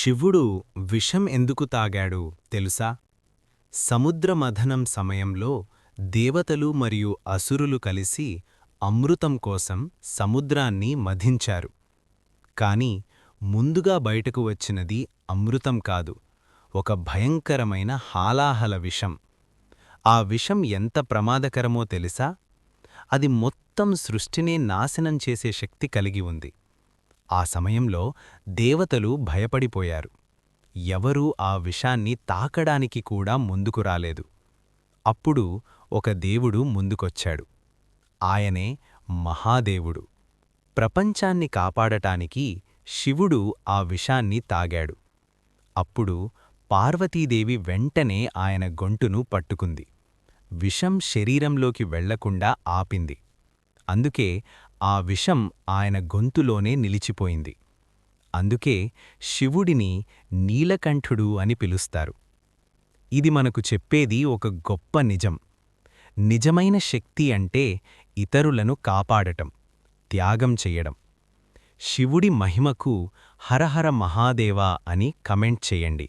శివుడు విషం ఎందుకు తాగాడు తెలుసా? సముద్రమథనం సమయంలో దేవతలు మరియు అసురులు కలిసి అమృతం కోసం సముద్రాన్ని మథించారు. కాని ముందుగా బయటకు వచ్చినది అమృతం కాదు, ఒక భయంకరమైన హాలాహల విషం. ఆ విషం ఎంత ప్రమాదకరమో తెలుసా? అది మొత్తం సృష్టినే నాశనం చేసే శక్తి కలిగి ఉంది. ఆ సమయంలో దేవతలు భయపడిపోయారు. ఎవరూ ఆ విషాన్ని తాకడానికి కూడా ముందుకు రాలేదు. అప్పుడు ఒక దేవుడు ముందుకొచ్చాడు. ఆయనే మహాదేవుడు. ప్రపంచాన్ని కాపాడటానికి శివుడు ఆ విషాన్ని తాగాడు. అప్పుడు పార్వతీదేవి వెంటనే ఆయన గొంతును పట్టుకుంది. విషం శరీరంలోకి వెళ్లకుండా ఆపింది. అందుకే ఆ విషం ఆయన గొంతులోనే నిలిచిపోయింది. అందుకే శివుడిని నీలకంఠుడు అని పిలుస్తారు. ఇది మనకు చెప్పేది ఒక గొప్ప నిజం. నిజమైన శక్తి అంటే ఇతరులను కాపాడటం, త్యాగం చెయ్యడం. శివుడి మహిమకు హరహర మహాదేవా అని కమెంట్ చెయ్యండి.